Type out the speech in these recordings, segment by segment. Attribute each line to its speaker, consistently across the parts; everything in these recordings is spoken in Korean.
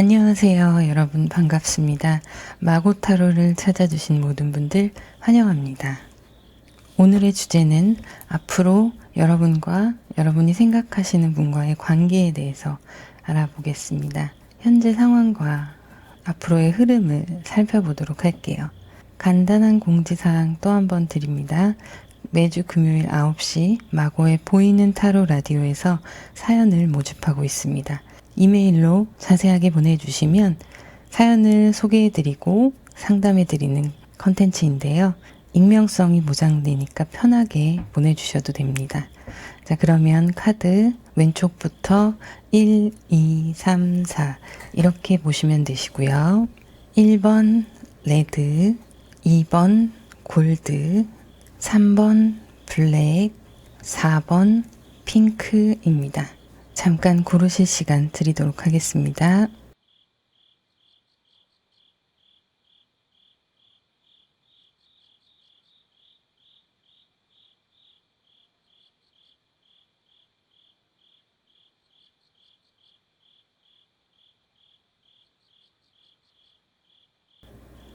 Speaker 1: 안녕하세요. 여러분 반갑습니다. 마고타로를 찾아주신 모든 분들 환영합니다. 오늘의 주제는 앞으로 여러분과 여러분이 생각하시는 분과의 관계에 대해서 알아보겠습니다. 현재 상황과 앞으로의 흐름을 살펴보도록 할게요. 간단한 공지사항 또 한번 드립니다. 매주 금요일 9시 마고의 보이는 타로 라디오에서 사연을 모집하고 있습니다. 이메일로 자세하게 보내주시면 사연을 소개해드리고 상담해드리는 컨텐츠인데요. 익명성이 보장되니까 편하게 보내주셔도 됩니다. 자, 그러면 카드 왼쪽부터 1, 2, 3, 4 이렇게 보시면 되시고요. 1번 레드, 2번 골드, 3번 블랙, 4번 핑크입니다. 잠깐 고르실 시간 드리도록 하겠습니다.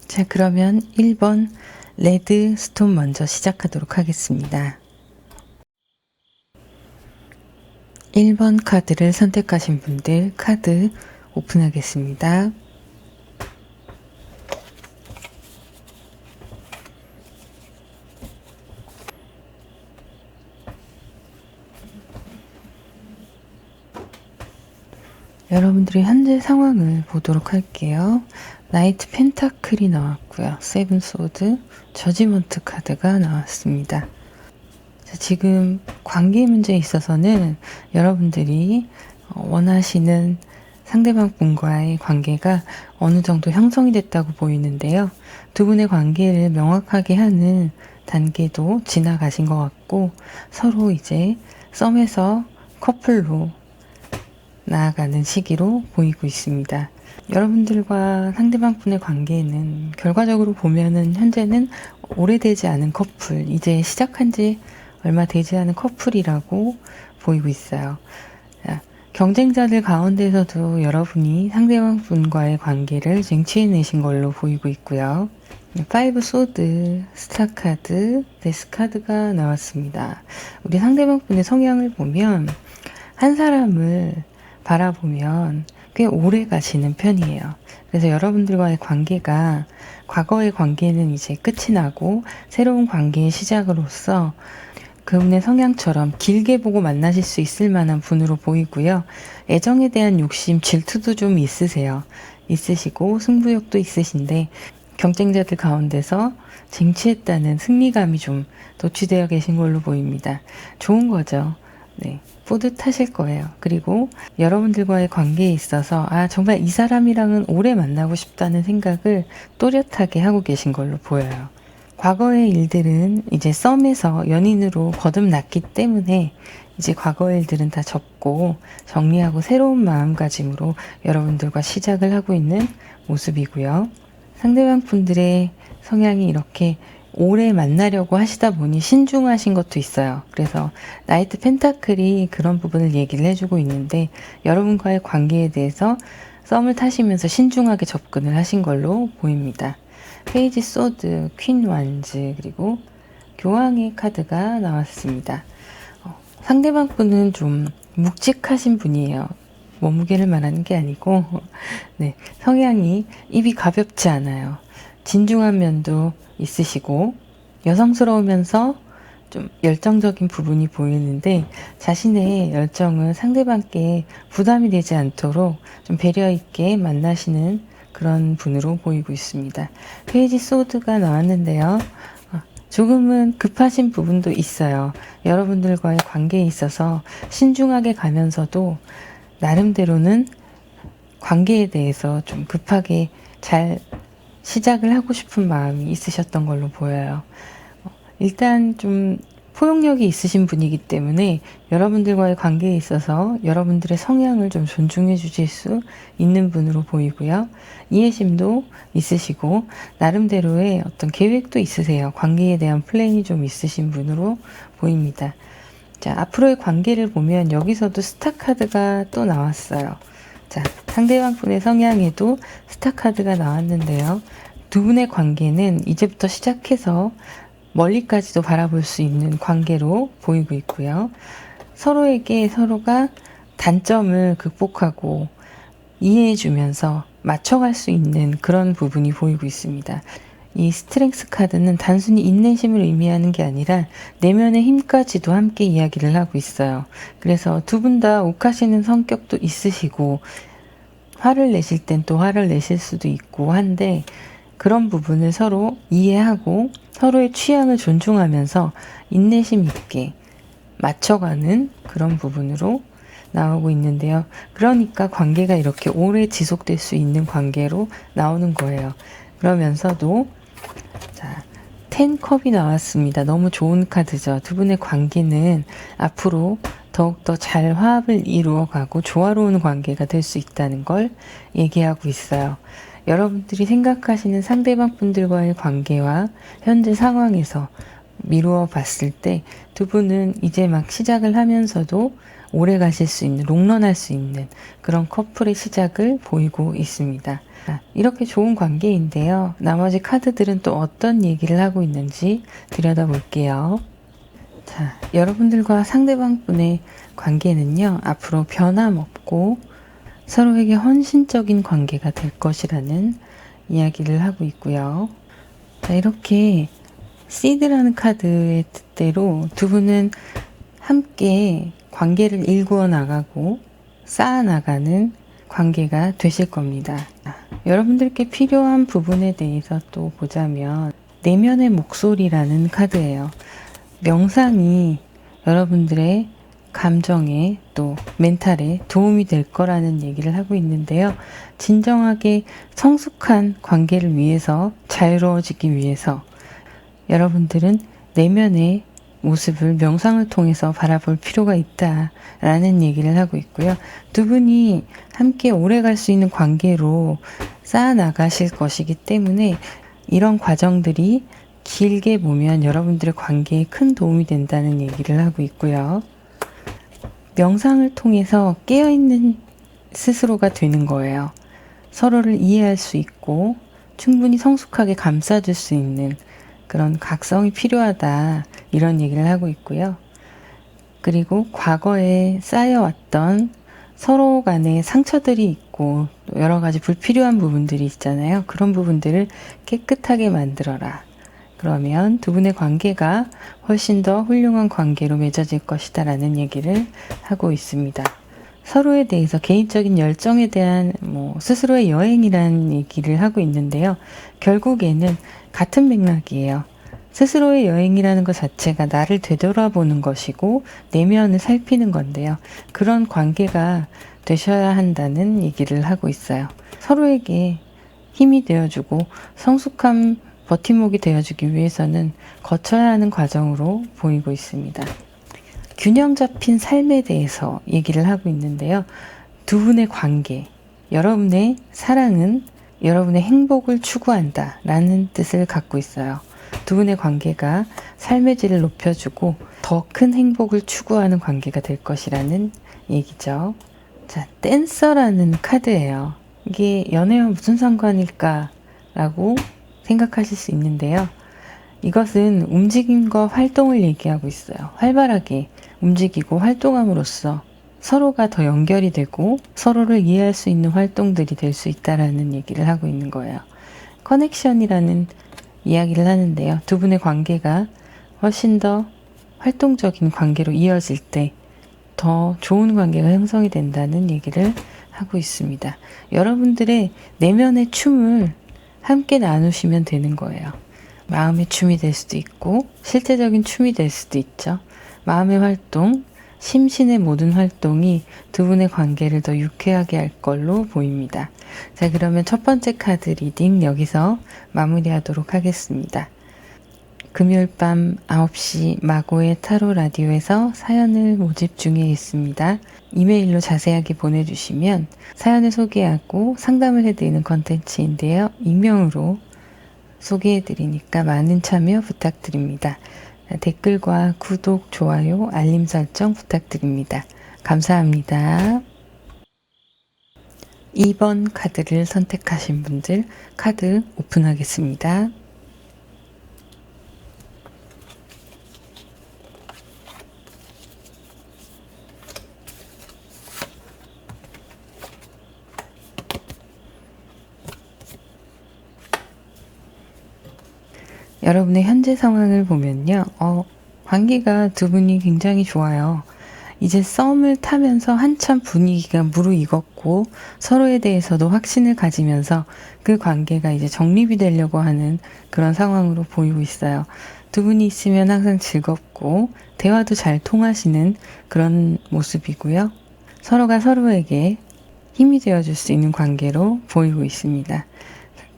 Speaker 1: 자, 그러면 1번 레드 스톤 먼저 시작하도록 하겠습니다. 1번 카드를 선택하신 분들 카드 오픈하겠습니다. 여러분들의 현재 상황을 보도록 할게요. 나이트 펜타클이 나왔고요. 세븐 소드, 저지먼트 카드가 나왔습니다. 자, 지금 관계 문제에 있어서는 여러분들이 원하시는 상대방 분과의 관계가 어느 정도 형성이 됐다고 보이는데요. 두 분의 관계를 명확하게 하는 단계도 지나가신 것 같고 서로 이제 썸에서 커플로 나아가는 시기로 보이고 있습니다. 여러분들과 상대방 분의 관계는 결과적으로 보면은 현재는 오래되지 않은 커플, 이제 시작한 지 얼마 되지 않은 커플이라고 보이고 있어요. 경쟁자들 가운데서도 여러분이 상대방 분과의 관계를 쟁취해내신 걸로 보이고 있고요. 5 소드, 스타 카드, 데스 카드가 나왔습니다. 우리 상대방 분의 성향을 보면 한 사람을 바라보면 꽤 오래 가시는 편이에요. 그래서 여러분들과의 관계가 과거의 관계는 이제 끝이 나고 새로운 관계의 시작으로서 그분의 성향처럼 길게 보고 만나실 수 있을 만한 분으로 보이고요. 애정에 대한 욕심, 질투도 좀 있으시고 승부욕도 있으신데 경쟁자들 가운데서 쟁취했다는 승리감이 좀 도취되어 계신 걸로 보입니다. 좋은 거죠. 네, 뿌듯하실 거예요. 그리고 여러분들과의 관계에 있어서 정말 이 사람이랑은 오래 만나고 싶다는 생각을 또렷하게 하고 계신 걸로 보여요. 과거의 일들은 이제 썸에서 연인으로 거듭났기 때문에 이제 과거의 일들은 다 접고 정리하고 새로운 마음가짐으로 여러분들과 시작을 하고 있는 모습이고요. 상대방 분들의 성향이 이렇게 오래 만나려고 하시다 보니 신중하신 것도 있어요. 그래서 나이트 펜타클이 그런 부분을 얘기를 해주고 있는데 여러분과의 관계에 대해서 썸을 타시면서 신중하게 접근을 하신 걸로 보입니다. 페이지 소드, 퀸 완즈, 그리고 교황의 카드가 나왔습니다. 상대방 분은 좀 묵직하신 분이에요. 몸무게를 말하는 게 아니고 네, 성향이 입이 가볍지 않아요. 진중한 면도 있으시고 여성스러우면서 좀 열정적인 부분이 보이는데 자신의 열정을 상대방께 부담이 되지 않도록 좀 배려 있게 만나시는 그런 분으로 보이고 있습니다. 페이지 소드가 나왔는데요. 조금은 급하신 부분도 있어요. 여러분들과의 관계에 있어서 신중하게 가면서도 나름대로는 관계에 대해서 좀 급하게 잘 시작을 하고 싶은 마음이 있으셨던 걸로 보여요. 일단 좀 포용력이 있으신 분이기 때문에 여러분들과의 관계에 있어서 여러분들의 성향을 좀 존중해 주실 수 있는 분으로 보이고요. 이해심도 있으시고 나름대로의 어떤 계획도 있으세요. 관계에 대한 플랜이 좀 있으신 분으로 보입니다. 자, 앞으로의 관계를 보면 여기서도 스타 카드가 또 나왔어요. 자, 상대방 분의 성향에도 스타 카드가 나왔는데요. 두 분의 관계는 이제부터 시작해서 멀리까지도 바라볼 수 있는 관계로 보이고 있고요. 서로에게 서로가 단점을 극복하고 이해해주면서 맞춰갈 수 있는 그런 부분이 보이고 있습니다. 이 스트렝스 카드는 단순히 인내심을 의미하는 게 아니라 내면의 힘까지도 함께 이야기를 하고 있어요. 그래서 두 분 다 욱하시는 성격도 있으시고 화를 내실 땐 또 화를 내실 수도 있고 한데 그런 부분을 서로 이해하고 서로의 취향을 존중하면서 인내심 있게 맞춰가는 그런 부분으로 나오고 있는데요. 그러니까 관계가 이렇게 오래 지속될 수 있는 관계로 나오는 거예요. 그러면서도 자, 10컵이 나왔습니다. 너무 좋은 카드죠. 두 분의 관계는 앞으로 더욱더 잘 화합을 이루어가고 조화로운 관계가 될 수 있다는 걸 얘기하고 있어요. 여러분들이 생각하시는 상대방 분들과의 관계와 현재 상황에서 미루어 봤을 때 두 분은 이제 막 시작을 하면서도 오래 가실 수 있는, 롱런할 수 있는 그런 커플의 시작을 보이고 있습니다. 이렇게 좋은 관계인데요. 나머지 카드들은 또 어떤 얘기를 하고 있는지 들여다볼게요. 자, 여러분들과 상대방 분의 관계는요, 앞으로 변함없고 서로에게 헌신적인 관계가 될 것이라는 이야기를 하고 있고요. 자, 이렇게 시드라는 카드의 뜻대로 두 분은 함께 관계를 일구어 나가고 쌓아 나가는 관계가 되실 겁니다. 여러분들께 필요한 부분에 대해서 또 보자면 내면의 목소리라는 카드예요. 명상이 여러분들의 감정에 또 멘탈에 도움이 될 거라는 얘기를 하고 있는데요. 진정하게 성숙한 관계를 위해서 자유로워지기 위해서 여러분들은 내면의 모습을 명상을 통해서 바라볼 필요가 있다라는 얘기를 하고 있고요. 두 분이 함께 오래 갈 수 있는 관계로 쌓아나가실 것이기 때문에 이런 과정들이 길게 보면 여러분들의 관계에 큰 도움이 된다는 얘기를 하고 있고요. 명상을 통해서 깨어있는 스스로가 되는 거예요. 서로를 이해할 수 있고 충분히 성숙하게 감싸줄 수 있는 그런 각성이 필요하다 이런 얘기를 하고 있고요. 그리고 과거에 쌓여왔던 서로 간의 상처들이 있고 여러 가지 불필요한 부분들이 있잖아요. 그런 부분들을 깨끗하게 만들어라. 그러면 두 분의 관계가 훨씬 더 훌륭한 관계로 맺어질 것이다 라는 얘기를 하고 있습니다. 서로에 대해서 개인적인 열정에 대한 스스로의 여행이라는 얘기를 하고 있는데요. 결국에는 같은 맥락이에요. 스스로의 여행이라는 것 자체가 나를 되돌아보는 것이고 내면을 살피는 건데요. 그런 관계가 되셔야 한다는 얘기를 하고 있어요. 서로에게 힘이 되어주고 성숙한 버팀목이 되어주기 위해서는 거쳐야 하는 과정으로 보이고 있습니다. 균형 잡힌 삶에 대해서 얘기를 하고 있는데요. 두 분의 관계, 여러분의 사랑은 여러분의 행복을 추구한다 라는 뜻을 갖고 있어요. 두 분의 관계가 삶의 질을 높여주고 더 큰 행복을 추구하는 관계가 될 것이라는 얘기죠. 자, 댄서라는 카드예요. 이게 연애와 무슨 상관일까 라고 생각하실 수 있는데요. 이것은 움직임과 활동을 얘기하고 있어요. 활발하게 움직이고 활동함으로써 서로가 더 연결이 되고 서로를 이해할 수 있는 활동들이 될 수 있다라는 얘기를 하고 있는 거예요. 커넥션이라는 이야기를 하는데요. 두 분의 관계가 훨씬 더 활동적인 관계로 이어질 때 더 좋은 관계가 형성이 된다는 얘기를 하고 있습니다. 여러분들의 내면의 춤을 함께 나누시면 되는 거예요. 마음의 춤이 될 수도 있고 실제적인 춤이 될 수도 있죠. 마음의 활동, 심신의 모든 활동이 두 분의 관계를 더 유쾌하게 할 걸로 보입니다. 자, 그러면 첫 번째 카드 리딩 여기서 마무리하도록 하겠습니다. 금요일 밤 9시 마고의 타로 라디오에서 사연을 모집 중에 있습니다. 이메일로 자세하게 보내주시면 사연을 소개하고 상담을 해드리는 컨텐츠인데요. 익명으로 소개해드리니까 많은 참여 부탁드립니다. 댓글과 구독, 좋아요, 알림 설정 부탁드립니다. 감사합니다. 2번 카드를 선택하신 분들 카드 오픈하겠습니다. 여러분의 현재 상황을 보면요. 관계가 두 분이 굉장히 좋아요. 이제 썸을 타면서 한참 분위기가 무르익었고 서로에 대해서도 확신을 가지면서 그 관계가 이제 정립이 되려고 하는 그런 상황으로 보이고 있어요. 두 분이 있으면 항상 즐겁고 대화도 잘 통하시는 그런 모습이고요. 서로가 서로에게 힘이 되어줄 수 있는 관계로 보이고 있습니다.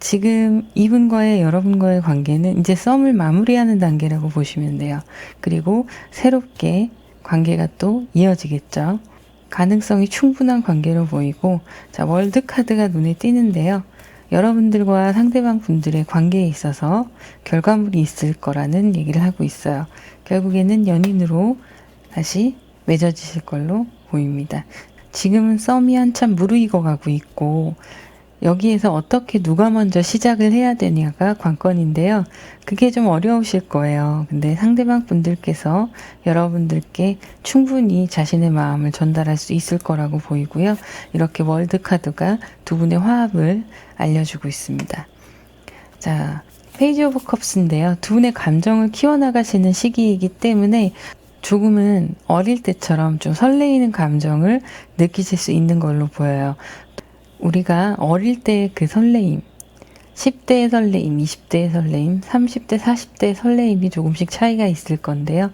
Speaker 1: 지금 이분과의 여러분과의 관계는 이제 썸을 마무리하는 단계라고 보시면 돼요. 그리고 새롭게 관계가 또 이어지겠죠. 가능성이 충분한 관계로 보이고, 자, 월드 카드가 눈에 띄는데요. 여러분들과 상대방 분들의 관계에 있어서 결과물이 있을 거라는 얘기를 하고 있어요. 결국에는 연인으로 다시 맺어지실 걸로 보입니다. 지금은 썸이 한참 무르익어 가고 있고, 여기에서 어떻게 누가 먼저 시작을 해야 되냐가 관건인데요. 그게 좀 어려우실 거예요. 근데 상대방 분들께서 여러분들께 충분히 자신의 마음을 전달할 수 있을 거라고 보이고요. 이렇게 월드 카드가 두 분의 화합을 알려주고 있습니다. 자, 페이지 오브 컵스인데요. 두 분의 감정을 키워나가시는 시기이기 때문에 조금은 어릴 때처럼 좀 설레이는 감정을 느끼실 수 있는 걸로 보여요. 우리가 어릴 때 그 설레임, 10대의 설레임, 20대의 설레임, 30대, 40대의 설레임이 조금씩 차이가 있을 건데요.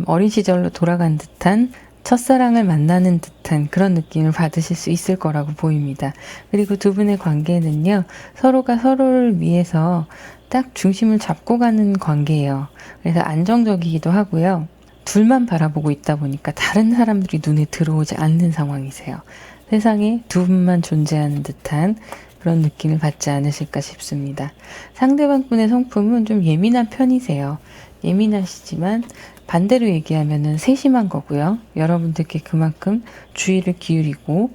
Speaker 1: 어린 시절로 돌아간 듯한 첫사랑을 만나는 듯한 그런 느낌을 받으실 수 있을 거라고 보입니다. 그리고 두 분의 관계는요, 서로가 서로를 위해서 딱 중심을 잡고 가는 관계예요. 그래서 안정적이기도 하고요. 둘만 바라보고 있다 보니까 다른 사람들이 눈에 들어오지 않는 상황이세요. 세상에 두 분만 존재하는 듯한 그런 느낌을 받지 않으실까 싶습니다. 상대방 분의 성품은 좀 예민한 편이세요. 예민하시지만 반대로 얘기하면은 세심한 거고요. 여러분들께 그만큼 주의를 기울이고,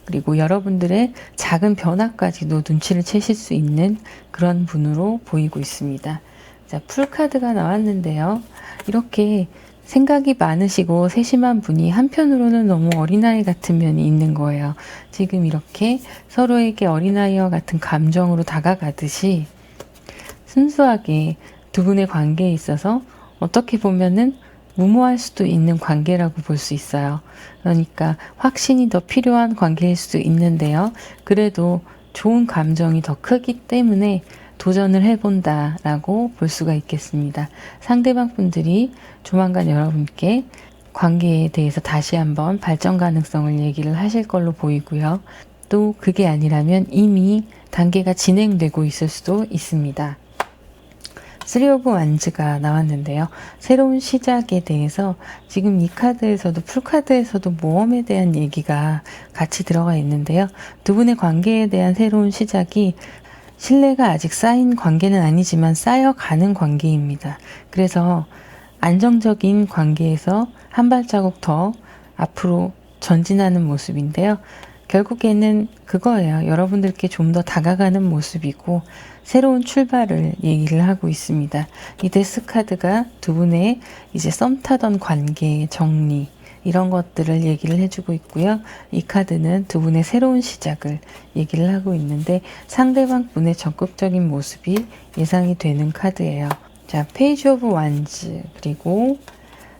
Speaker 1: 그리고 여러분들의 작은 변화까지도 눈치를 채실 수 있는 그런 분으로 보이고 있습니다. 자, 풀카드가 나왔는데요. 이렇게 생각이 많으시고 세심한 분이 한편으로는 너무 어린아이 같은 면이 있는 거예요. 지금 이렇게 서로에게 어린아이와 같은 감정으로 다가가듯이 순수하게 두 분의 관계에 있어서 어떻게 보면은 무모할 수도 있는 관계라고 볼 수 있어요. 그러니까 확신이 더 필요한 관계일 수도 있는데요. 그래도 좋은 감정이 더 크기 때문에 도전을 해본다라고 볼 수가 있겠습니다. 상대방 분들이 조만간 여러분께 관계에 대해서 다시 한번 발전 가능성을 얘기를 하실 걸로 보이고요. 또 그게 아니라면 이미 단계가 진행되고 있을 수도 있습니다. 3 오브 완즈가 나왔는데요. 새로운 시작에 대해서 지금 이 카드에서도 풀카드에서도 모험에 대한 얘기가 같이 들어가 있는데요. 두 분의 관계에 대한 새로운 시작이 신뢰가 아직 쌓인 관계는 아니지만 쌓여가는 관계입니다. 그래서 안정적인 관계에서 한 발자국 더 앞으로 전진하는 모습인데요. 결국에는 그거예요. 여러분들께 좀 더 다가가는 모습이고 새로운 출발을 얘기를 하고 있습니다. 이 데스 카드가 두 분의 이제 썸 타던 관계의 정리, 이런 것들을 얘기를 해주고 있고요. 이 카드는 두 분의 새로운 시작을 얘기를 하고 있는데 상대방 분의 적극적인 모습이 예상이 되는 카드예요. 자, 페이지 오브 완즈, 그리고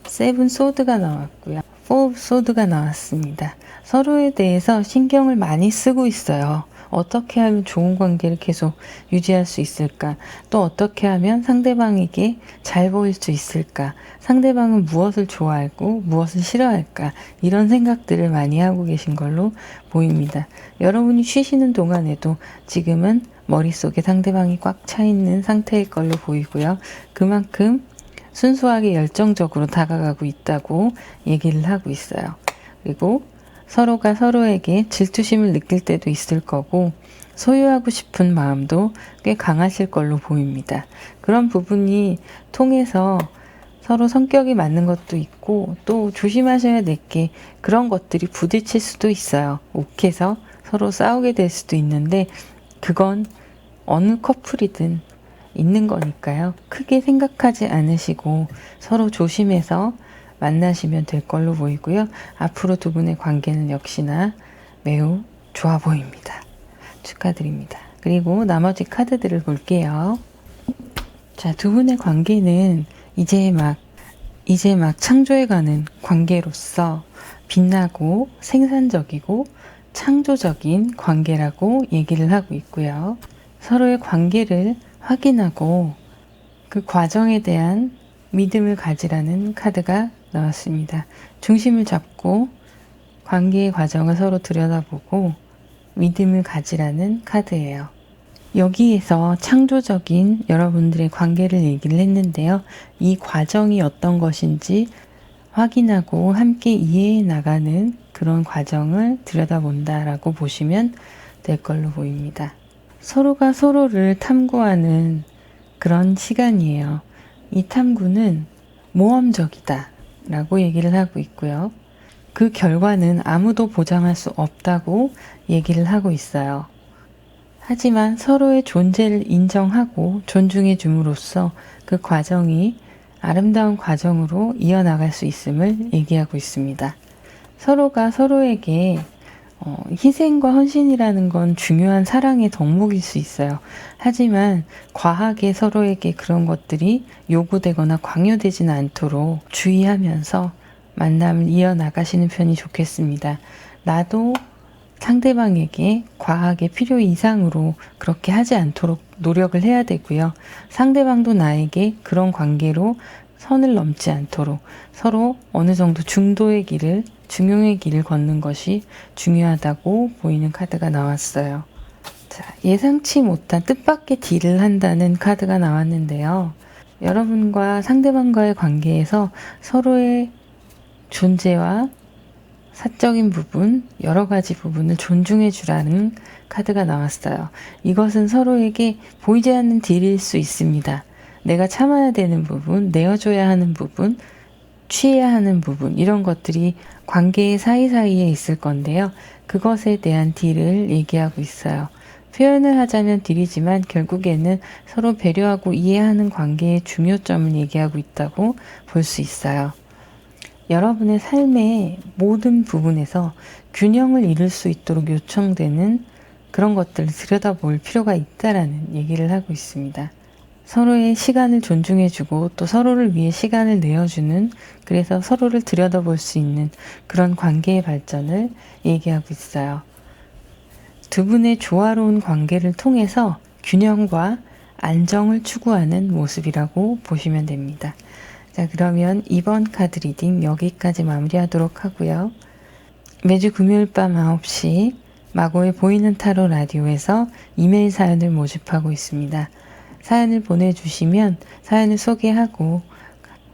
Speaker 1: 세븐 소드가 나왔고요. 4 오브 소드가 나왔습니다. 서로에 대해서 신경을 많이 쓰고 있어요. 어떻게 하면 좋은 관계를 계속 유지할 수 있을까? 또 어떻게 하면 상대방에게 잘 보일 수 있을까? 상대방은 무엇을 좋아하고 무엇을 싫어할까? 이런 생각들을 많이 하고 계신 걸로 보입니다. 여러분이 쉬시는 동안에도 지금은 머릿속에 상대방이 꽉 차 있는 상태일 걸로 보이고요. 그만큼 순수하게 열정적으로 다가가고 있다고 얘기를 하고 있어요. 그리고 서로가 서로에게 질투심을 느낄 때도 있을 거고 소유하고 싶은 마음도 꽤 강하실 걸로 보입니다. 그런 부분이 통해서 서로 성격이 맞는 것도 있고 또 조심하셔야 될 게 그런 것들이 부딪힐 수도 있어요. 욱해서 서로 싸우게 될 수도 있는데 그건 어느 커플이든 있는 거니까요. 크게 생각하지 않으시고 서로 조심해서 만나시면 될 걸로 보이고요. 앞으로 두 분의 관계는 역시나 매우 좋아 보입니다. 축하드립니다. 그리고 나머지 카드들을 볼게요. 자, 두 분의 관계는 이제 막 창조해가는 관계로서 빛나고 생산적이고 창조적인 관계라고 얘기를 하고 있고요. 서로의 관계를 확인하고 그 과정에 대한 믿음을 가지라는 카드가 나왔습니다. 중심을 잡고 관계의 과정을 서로 들여다보고 믿음을 가지라는 카드예요. 여기에서 창조적인 여러분들의 관계를 얘기를 했는데요. 이 과정이 어떤 것인지 확인하고 함께 이해해 나가는 그런 과정을 들여다본다라고 보시면 될 걸로 보입니다. 서로가 서로를 탐구하는 그런 시간이에요. 이 탐구는 모험적이다 라고 얘기를 하고 있고요. 그 결과는 아무도 보장할 수 없다고 얘기를 하고 있어요. 하지만 서로의 존재를 인정하고 존중해 줌으로써 그 과정이 아름다운 과정으로 이어나갈 수 있음을 얘기하고 있습니다. 서로가 서로에게 희생과 헌신이라는 건 중요한 사랑의 덕목일 수 있어요. 하지만 과하게 서로에게 그런 것들이 요구되거나 강요되지는 않도록 주의하면서 만남을 이어나가시는 편이 좋겠습니다. 나도 상대방에게 과하게 필요 이상으로 그렇게 하지 않도록 노력을 해야 되고요. 상대방도 나에게 그런 관계로 선을 넘지 않도록 서로 어느 정도 중도의 길을, 중용의 길을 걷는 것이 중요하다고 보이는 카드가 나왔어요. 자, 예상치 못한 뜻밖의 딜을 한다는 카드가 나왔는데요. 여러분과 상대방과의 관계에서 서로의 존재와 사적인 부분, 여러 가지 부분을 존중해 주라는 카드가 나왔어요. 이것은 서로에게 보이지 않는 딜일 수 있습니다. 내가 참아야 되는 부분, 내어줘야 하는 부분, 취해야 하는 부분, 이런 것들이 관계의 사이사이에 있을 건데요. 그것에 대한 딜을 얘기하고 있어요. 표현을 하자면 딜이지만 결국에는 서로 배려하고 이해하는 관계의 중요점을 얘기하고 있다고 볼 수 있어요. 여러분의 삶의 모든 부분에서 균형을 이룰 수 있도록 요청되는 그런 것들을 들여다볼 필요가 있다라는 얘기를 하고 있습니다. 서로의 시간을 존중해주고 또 서로를 위해 시간을 내어주는, 그래서 서로를 들여다볼 수 있는 그런 관계의 발전을 얘기하고 있어요. 두 분의 조화로운 관계를 통해서 균형과 안정을 추구하는 모습이라고 보시면 됩니다. 자, 그러면 이번 카드 리딩 여기까지 마무리하도록 하고요. 매주 금요일 밤 9시 마고의 보이는 타로 라디오에서 이메일 사연을 모집하고 있습니다. 사연을 보내주시면 사연을 소개하고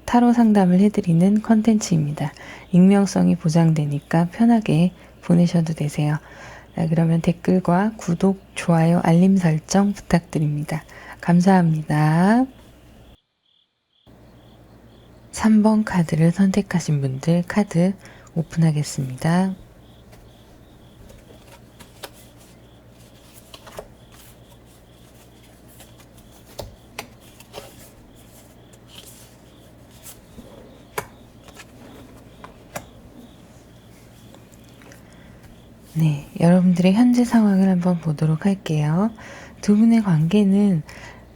Speaker 1: 타로 상담을 해드리는 컨텐츠입니다. 익명성이 보장되니까 편하게 보내셔도 되세요. 자, 그러면 댓글과 구독, 좋아요, 알림 설정 부탁드립니다. 감사합니다. 3번 카드를 선택하신 분들 카드 오픈하겠습니다. 네, 여러분들의 현재 상황을 한번 보도록 할게요. 두 분의 관계는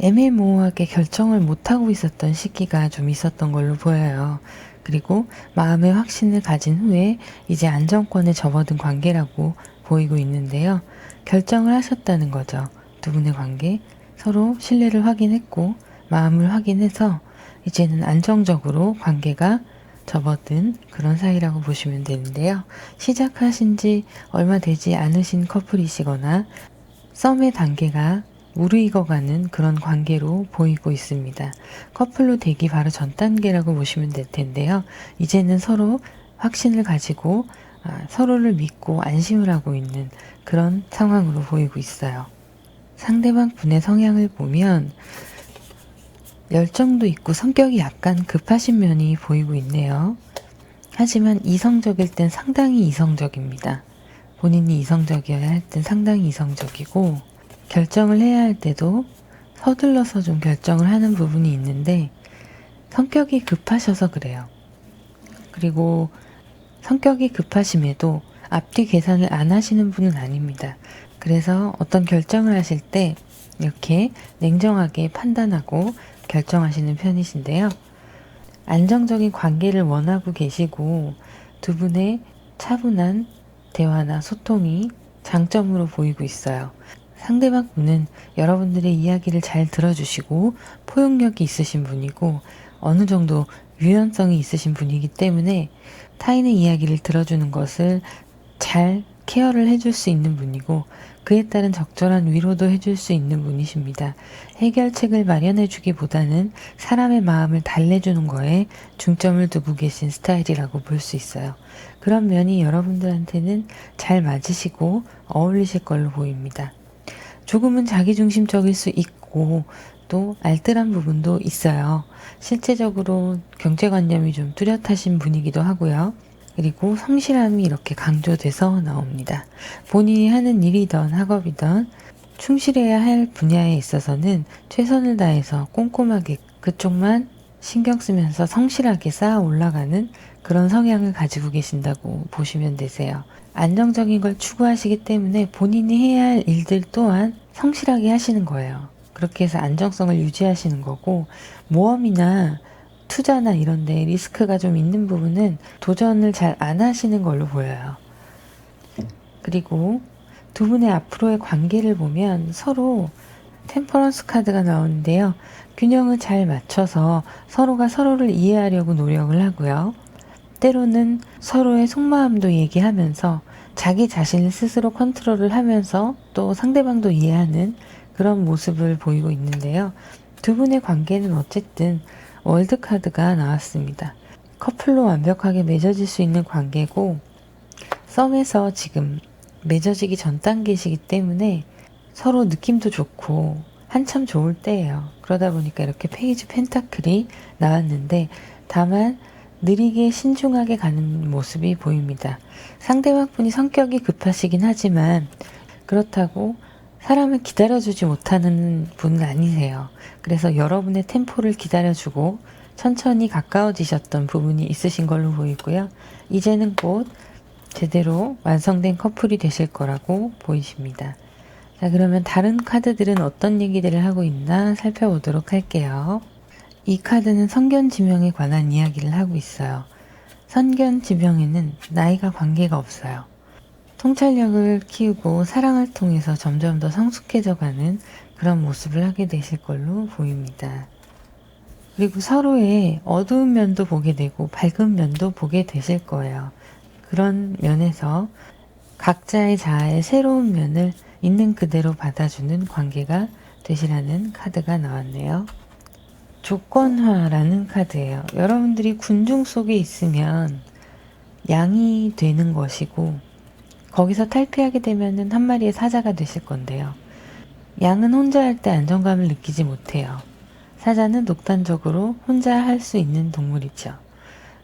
Speaker 1: 애매모호하게 결정을 못하고 있었던 시기가 좀 있었던 걸로 보여요. 그리고 마음의 확신을 가진 후에 이제 안정권에 접어든 관계라고 보이고 있는데요. 결정을 하셨다는 거죠. 두 분의 관계, 서로 신뢰를 확인했고 마음을 확인해서 이제는 안정적으로 관계가 접어든 그런 사이라고 보시면 되는데요. 시작하신 지 얼마 되지 않으신 커플이시거나 썸의 단계가 무르익어가는 그런 관계로 보이고 있습니다. 커플로 되기 바로 전 단계라고 보시면 될 텐데요. 이제는 서로 확신을 가지고 서로를 믿고 안심을 하고 있는 그런 상황으로 보이고 있어요. 상대방 분의 성향을 보면 열정도 있고 성격이 약간 급하신 면이 보이고 있네요. 하지만 이성적일 땐 상당히 이성적입니다. 본인이 이성적이어야 할 땐 상당히 이성적이고, 결정을 해야 할 때도 서둘러서 좀 결정을 하는 부분이 있는데 성격이 급하셔서 그래요. 그리고 성격이 급하심에도 앞뒤 계산을 안 하시는 분은 아닙니다. 그래서 어떤 결정을 하실 때 이렇게 냉정하게 판단하고 결정하시는 편이신데요. 안정적인 관계를 원하고 계시고 두 분의 차분한 대화나 소통이 장점으로 보이고 있어요. 상대방 분은 여러분들의 이야기를 잘 들어주시고 포용력이 있으신 분이고 어느 정도 유연성이 있으신 분이기 때문에 타인의 이야기를 들어주는 것을 잘 케어를 해줄 수 있는 분이고 그에 따른 적절한 위로도 해줄 수 있는 분이십니다. 해결책을 마련해주기보다는 사람의 마음을 달래주는 거에 중점을 두고 계신 스타일이라고 볼 수 있어요. 그런 면이 여러분들한테는 잘 맞으시고 어울리실 걸로 보입니다. 조금은 자기중심적일 수 있고 또 알뜰한 부분도 있어요. 실제적으로 경제관념이 좀 뚜렷하신 분이기도 하고요. 그리고 성실함이 이렇게 강조돼서 나옵니다. 본인이 하는 일이든 학업이든 충실해야 할 분야에 있어서는 최선을 다해서 꼼꼼하게 그쪽만 신경 쓰면서 성실하게 쌓아 올라가는 그런 성향을 가지고 계신다고 보시면 되세요. 안정적인 걸 추구하시기 때문에 본인이 해야 할 일들 또한 성실하게 하시는 거예요. 그렇게 해서 안정성을 유지하시는 거고 모험이나 투자나 이런 데 리스크가 좀 있는 부분은 도전을 잘 안 하시는 걸로 보여요. 그리고 두 분의 앞으로의 관계를 보면 서로 템퍼런스 카드가 나오는데요. 균형을 잘 맞춰서 서로가 서로를 이해하려고 노력을 하고요. 때로는 서로의 속마음도 얘기하면서 자기 자신을 스스로 컨트롤을 하면서 또 상대방도 이해하는 그런 모습을 보이고 있는데요. 두 분의 관계는 어쨌든 월드카드가 나왔습니다. 커플로 완벽하게 맺어질 수 있는 관계고 썸에서 지금 맺어지기 전 단계이시기 때문에 서로 느낌도 좋고 한참 좋을 때예요. 그러다 보니까 이렇게 페이지 펜타클이 나왔는데 다만 느리게 신중하게 가는 모습이 보입니다. 상대방 분이 성격이 급하시긴 하지만 그렇다고 사람을 기다려주지 못하는 분은 아니세요. 그래서 여러분의 템포를 기다려주고 천천히 가까워지셨던 부분이 있으신 걸로 보이고요. 이제는 곧 제대로 완성된 커플이 되실 거라고 보이십니다. 자, 그러면 다른 카드들은 어떤 얘기들을 하고 있나 살펴보도록 할게요. 이 카드는 선견지명에 관한 이야기를 하고 있어요. 선견지명에는 나이가 관계가 없어요. 통찰력을 키우고 사랑을 통해서 점점 더 성숙해져가는 그런 모습을 하게 되실 걸로 보입니다. 그리고 서로의 어두운 면도 보게 되고 밝은 면도 보게 되실 거예요. 그런 면에서 각자의 자아의 새로운 면을 있는 그대로 받아주는 관계가 되시라는 카드가 나왔네요. 조건화라는 카드예요. 여러분들이 군중 속에 있으면 양이 되는 것이고 거기서 탈피하게 되면 한 마리의 사자가 되실 건데요. 양은 혼자 할 때 안정감을 느끼지 못해요. 사자는 독단적으로 혼자 할 수 있는 동물이죠.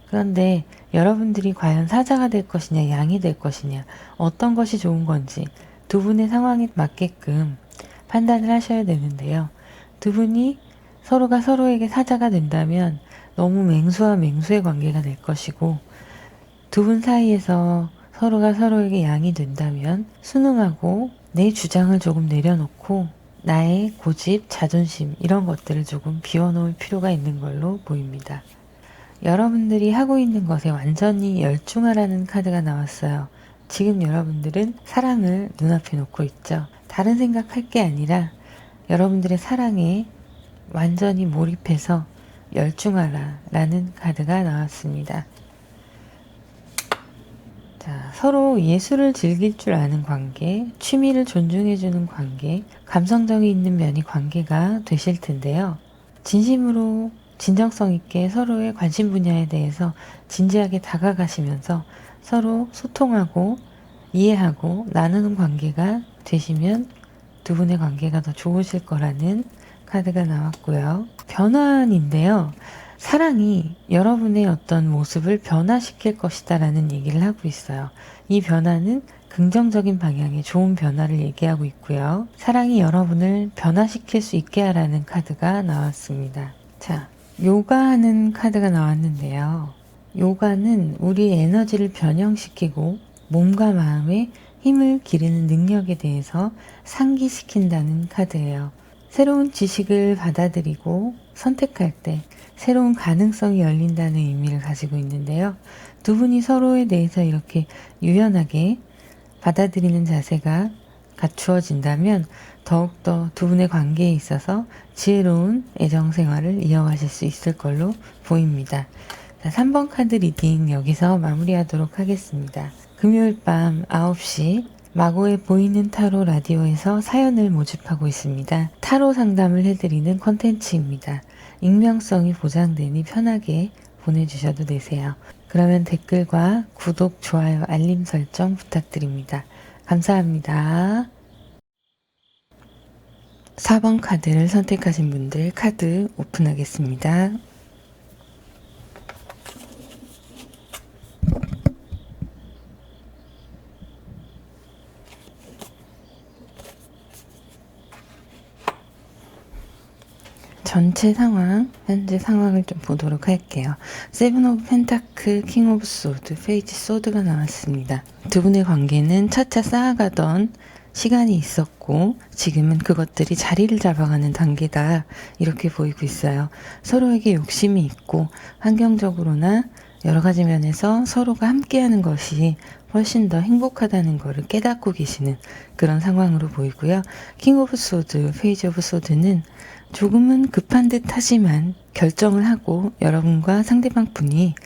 Speaker 1: 그런데 여러분들이 과연 사자가 될 것이냐 양이 될 것이냐 어떤 것이 좋은 건지 두 분의 상황에 맞게끔 판단을 하셔야 되는데요. 두 분이 서로가 서로에게 사자가 된다면 너무 맹수와 맹수의 관계가 될 것이고 두 분 사이에서 서로가 서로에게 양이 된다면 순응하고 내 주장을 조금 내려놓고 나의 고집, 자존심 이런 것들을 조금 비워놓을 필요가 있는 걸로 보입니다. 여러분들이 하고 있는 것에 완전히 열중하라는 카드가 나왔어요. 지금 여러분들은 사랑을 눈앞에 놓고 있죠. 다른 생각할 게 아니라 여러분들의 사랑에 완전히 몰입해서 열중하라 라는 카드가 나왔습니다. 자, 서로 예술을 즐길 줄 아는 관계, 취미를 존중해주는 관계, 감성적이 있는 면이 관계가 되실 텐데요. 진심으로 진정성 있게 서로의 관심 분야에 대해서 진지하게 다가가시면서 서로 소통하고 이해하고 나누는 관계가 되시면 두 분의 관계가 더 좋으실 거라는 카드가 나왔고요. 변환인데요. 사랑이 여러분의 어떤 모습을 변화시킬 것이다 라는 얘기를 하고 있어요. 이 변화는 긍정적인 방향의 좋은 변화를 얘기하고 있고요. 사랑이 여러분을 변화시킬 수 있게 하라는 카드가 나왔습니다. 자, 요가하는 카드가 나왔는데요. 요가는 우리의 에너지를 변형시키고 몸과 마음에 힘을 기르는 능력에 대해서 상기시킨다는 카드예요. 새로운 지식을 받아들이고 선택할 때 새로운 가능성이 열린다는 의미를 가지고 있는데요. 두 분이 서로에 대해서 이렇게 유연하게 받아들이는 자세가 갖추어진다면 더욱더 두 분의 관계에 있어서 지혜로운 애정 생활을 이어가실 수 있을 걸로 보입니다. 자, 3번 카드 리딩 여기서 마무리하도록 하겠습니다. 금요일 밤 9시 마고의 보이는 타로 라디오에서 사연을 모집하고 있습니다. 타로 상담을 해드리는 콘텐츠입니다. 익명성이 보장되니 편하게 보내주셔도 되세요. 그러면 댓글과 구독, 좋아요, 알림 설정 부탁드립니다. 감사합니다. 4번 카드를 선택하신 분들 카드 오픈하겠습니다. 전체 상황, 현재 상황을 좀 보도록 할게요. 세븐 오브 펜타클, 킹 오브 소드, 페이지 소드가 나왔습니다. 두 분의 관계는 차차 쌓아가던 시간이 있었고 지금은 그것들이 자리를 잡아가는 단계다 이렇게 보이고 있어요. 서로에게 욕심이 있고 환경적으로나 여러 가지 면에서 서로가 함께하는 것이 훨씬 더 행복하다는 것을 깨닫고 계시는 그런 상황으로 보이고요. 킹 오브 소드, 페이지 오브 소드는 조금은 급한 듯 하지만 결정을 하고 여러분과 상대방 분이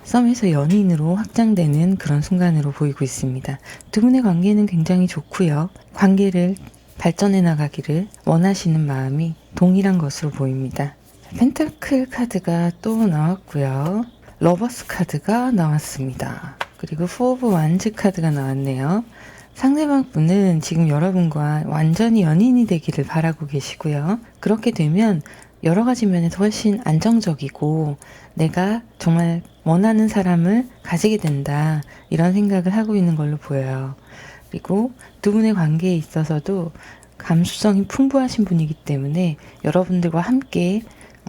Speaker 1: 썸에서 연인으로 확장되는 그런 순간으로 보이고 있습니다. 두 분의 관계는 굉장히 좋고요. 관계를 발전해 나가기를 원하시는 마음이 동일한 것으로 보입니다. 펜타클 카드가 또 나왔고요. 러버스 카드가 나왔습니다. 그리고 포 오브 완즈 카드가 나왔네요. 상대방 분은 지금 여러분과 완전히 연인이 되기를 바라고 계시고요. 그렇게 되면 여러 가지 면에서 훨씬 안정적이고 내가 정말 원하는 사람을 가지게 된다 이런 생각을 하고 있는 걸로 보여요. 그리고 두 분의 관계에 있어서도 감수성이 풍부하신 분이기 때문에 여러분들과 함께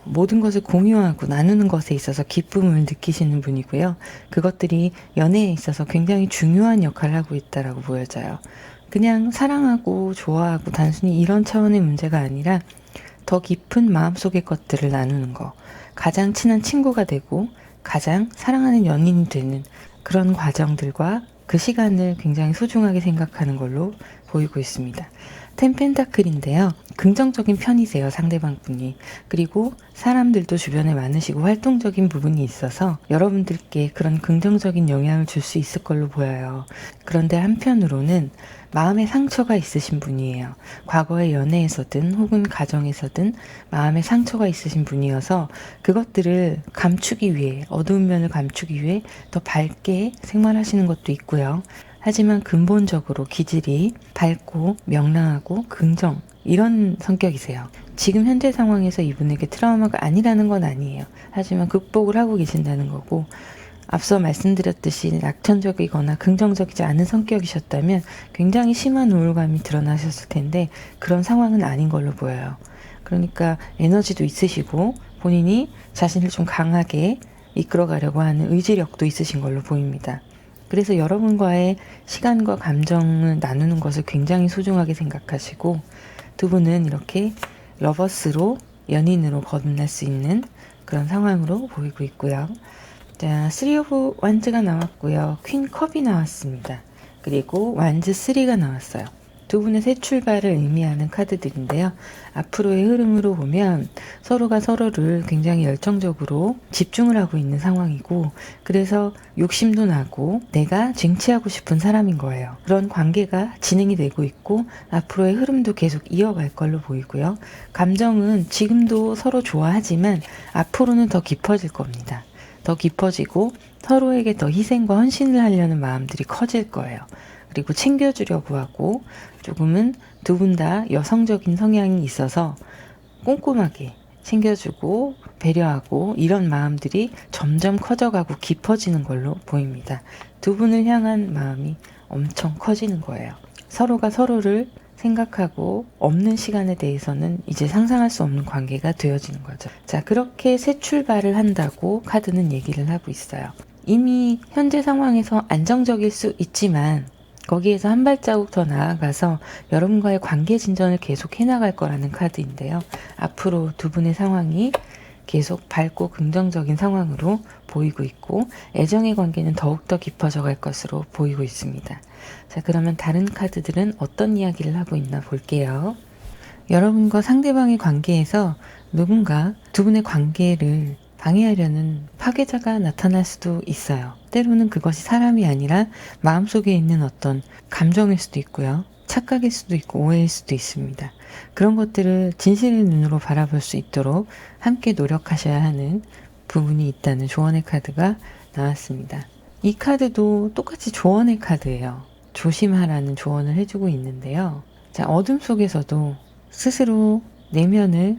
Speaker 1: 모든 것을 공유하고 나누는 것에 있어서 기쁨을 느끼시는 분이고요. 그것들이 연애에 있어서 굉장히 중요한 역할을 하고 있다라고 보여져요. 그냥 사랑하고 좋아하고 단순히 이런 차원의 문제가 아니라 더 깊은 마음속의 것들을 나누는 거. 가장 친한 친구가 되고 가장 사랑하는 연인이 되는 그런 과정들과 그 시간을 굉장히 소중하게 생각하는 걸로 보이고 있습니다. 텐 펜타클인데요. 긍정적인 편이세요, 상대방 분이. 그리고 사람들도 주변에 많으시고 활동적인 부분이 있어서 여러분들께 그런 긍정적인 영향을 줄 수 있을 걸로 보여요. 그런데 한편으로는 마음의 상처가 있으신 분이에요. 과거의 연애에서든 혹은 가정에서든 마음의 상처가 있으신 분이어서 그것들을 감추기 위해, 어두운 면을 감추기 위해 더 밝게 생활하시는 것도 있고요. 하지만 근본적으로 기질이 밝고 명랑하고 긍정 이런 성격이세요. 지금 현재 상황에서 이분에게 트라우마가 아니라는 건 아니에요. 하지만 극복을 하고 계신다는 거고 앞서 말씀드렸듯이 낙천적이거나 긍정적이지 않은 성격이셨다면 굉장히 심한 우울감이 드러나셨을 텐데 그런 상황은 아닌 걸로 보여요. 그러니까 에너지도 있으시고 본인이 자신을 좀 강하게 이끌어가려고 하는 의지력도 있으신 걸로 보입니다. 그래서 여러분과의 시간과 감정을 나누는 것을 굉장히 소중하게 생각하시고 두 분은 이렇게 러버스로 연인으로 거듭날 수 있는 그런 상황으로 보이고 있고요. 자, 3 오브 완즈가 나왔고요. 퀸 컵이 나왔습니다. 그리고 완즈 3가 나왔어요. 두 분의 새 출발을 의미하는 카드들인데요. 앞으로의 흐름으로 보면 서로가 서로를 굉장히 열정적으로 집중을 하고 있는 상황이고 그래서 욕심도 나고 내가 쟁취하고 싶은 사람인 거예요. 그런 관계가 진행이 되고 있고 앞으로의 흐름도 계속 이어갈 걸로 보이고요. 감정은 지금도 서로 좋아하지만 앞으로는 더 깊어질 겁니다. 더 깊어지고 서로에게 더 희생과 헌신을 하려는 마음들이 커질 거예요. 그리고 챙겨주려고 하고 조금은 두 분 다 여성적인 성향이 있어서 꼼꼼하게 챙겨주고 배려하고 이런 마음들이 점점 커져가고 깊어지는 걸로 보입니다. 두 분을 향한 마음이 엄청 커지는 거예요. 서로가 서로를 생각하고 없는 시간에 대해서는 이제 상상할 수 없는 관계가 되어지는 거죠. 자, 그렇게 새 출발을 한다고 카드는 얘기를 하고 있어요. 이미 현재 상황에서 안정적일 수 있지만 거기에서 한 발자국 더 나아가서 여러분과의 관계 진전을 계속 해나갈 거라는 카드인데요. 앞으로 두 분의 상황이 계속 밝고 긍정적인 상황으로 보이고 있고 애정의 관계는 더욱더 깊어져 갈 것으로 보이고 있습니다. 자, 그러면 다른 카드들은 어떤 이야기를 하고 있나 볼게요. 여러분과 상대방의 관계에서 누군가 두 분의 관계를 방해하려는 파괴자가 나타날 수도 있어요. 때로는 그것이 사람이 아니라 마음속에 있는 어떤 감정일 수도 있고요. 착각일 수도 있고 오해일 수도 있습니다. 그런 것들을 진실의 눈으로 바라볼 수 있도록 함께 노력하셔야 하는 부분이 있다는 조언의 카드가 나왔습니다. 이 카드도 똑같이 조언의 카드예요. 조심하라는 조언을 해주고 있는데요. 자, 어둠 속에서도 스스로 내면을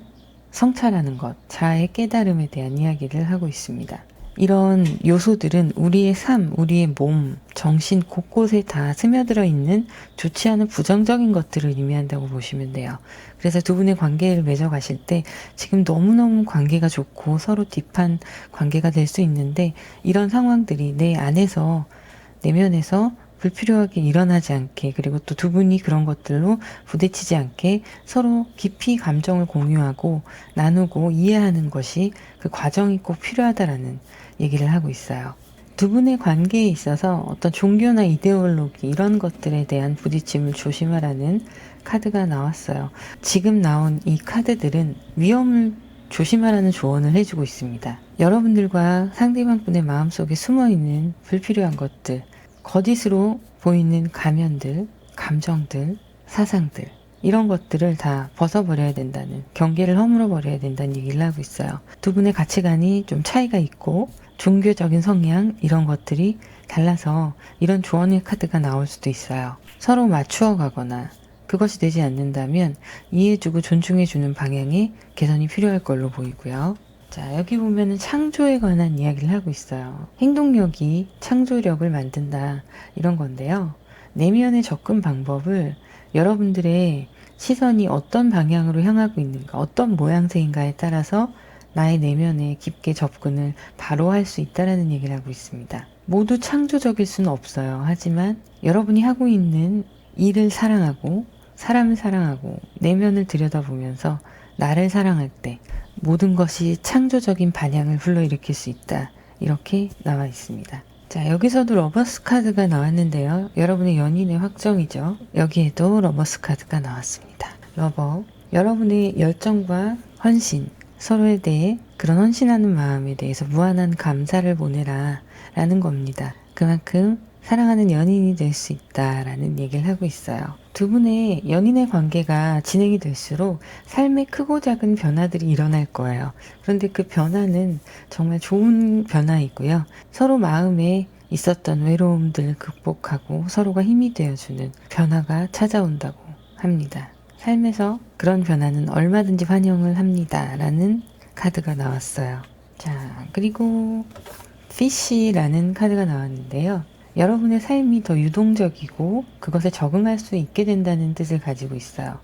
Speaker 1: 성찰하는 것, 자아의 깨달음에 대한 이야기를 하고 있습니다. 이런 요소들은 우리의 삶, 우리의 몸, 정신 곳곳에 다 스며들어 있는 좋지 않은 부정적인 것들을 의미한다고 보시면 돼요. 그래서 두 분의 관계를 맺어가실 때 지금 너무너무 관계가 좋고 서로 딥한 관계가 될 수 있는데 이런 상황들이 내 안에서, 내면에서 불필요하게 일어나지 않게, 그리고 또 두 분이 그런 것들로 부딪히지 않게 서로 깊이 감정을 공유하고 나누고 이해하는 것이 그 과정이 꼭 필요하다라는 얘기를 하고 있어요. 두 분의 관계에 있어서 어떤 종교나 이데올로기 이런 것들에 대한 부딪힘을 조심하라는 카드가 나왔어요. 지금 나온 이 카드들은 위험을 조심하라는 조언을 해주고 있습니다. 여러분들과 상대방 분의 마음속에 숨어있는 불필요한 것들, 거짓으로 보이는 가면들, 감정들, 사상들 이런 것들을 다 벗어버려야 된다는, 경계를 허물어버려야 된다는 얘기를 하고 있어요. 두 분의 가치관이 좀 차이가 있고 종교적인 성향 이런 것들이 달라서 이런 조언의 카드가 나올 수도 있어요. 서로 맞추어 가거나 그것이 되지 않는다면 이해해주고 존중해주는 방향의 개선이 필요할 걸로 보이고요. 자, 여기 보면은 창조에 관한 이야기를 하고 있어요. 행동력이 창조력을 만든다 이런 건데요. 내면의 접근 방법을 여러분들의 시선이 어떤 방향으로 향하고 있는가, 어떤 모양새인가에 따라서 나의 내면에 깊게 접근을 바로 할 수 있다는 얘기를 하고 있습니다. 모두 창조적일 수는 없어요. 하지만 여러분이 하고 있는 일을 사랑하고 사람을 사랑하고 내면을 들여다보면서 나를 사랑할 때 모든 것이 창조적인 반향을 불러일으킬 수 있다. 이렇게 나와 있습니다. 자, 여기서도 러버스 카드가 나왔는데요. 여러분의 연인의 확정이죠. 여기에도 러버스 카드가 나왔습니다. 러버, 여러분의 열정과 헌신, 서로에 대해 그런 헌신하는 마음에 대해서 무한한 감사를 보내라 라는 겁니다. 그만큼 사랑하는 연인이 될 수 있다라는 얘기를 하고 있어요. 두 분의 연인의 관계가 진행이 될수록 삶의 크고 작은 변화들이 일어날 거예요. 그런데 그 변화는 정말 좋은 변화이고요. 서로 마음에 있었던 외로움들을 극복하고 서로가 힘이 되어주는 변화가 찾아온다고 합니다. 삶에서 그런 변화는 얼마든지 환영을 합니다. 라는 카드가 나왔어요. 자, 그리고 피쉬라는 카드가 나왔는데요. 여러분의 삶이 더 유동적이고 그것에 적응할 수 있게 된다는 뜻을 가지고 있어요.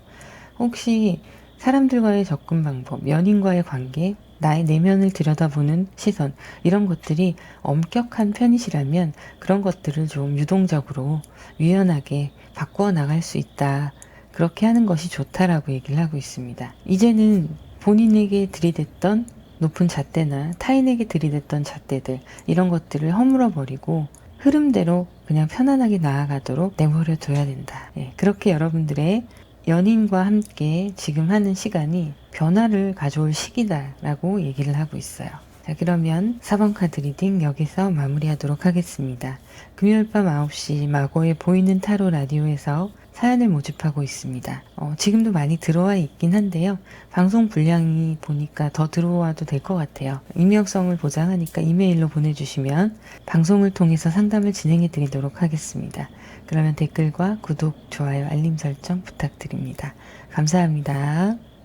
Speaker 1: 혹시 사람들과의 접근 방법, 연인과의 관계, 나의 내면을 들여다보는 시선 이런 것들이 엄격한 편이시라면 그런 것들을 좀 유동적으로 유연하게 바꾸어 나갈 수 있다. 그렇게 하는 것이 좋다라고 얘기를 하고 있습니다. 이제는 본인에게 들이댔던 높은 잣대나 타인에게 들이댔던 잣대들 이런 것들을 허물어버리고 흐름대로 그냥 편안하게 나아가도록 내버려 둬야 된다. 그렇게 여러분들의 연인과 함께 지금 하는 시간이 변화를 가져올 시기다라고 얘기를 하고 있어요. 자, 그러면 4번 카드 리딩 여기서 마무리하도록 하겠습니다. 금요일 밤 9시 마고의 보이는 타로 라디오에서 사연을 모집하고 있습니다. 지금도 많이 들어와 있긴 한데요. 방송 분량이 보니까 더 들어와도 될 것 같아요. 익명성을 보장하니까 이메일로 보내주시면 방송을 통해서 상담을 진행해 드리도록 하겠습니다. 그러면 댓글과 구독, 좋아요, 알림 설정 부탁드립니다. 감사합니다.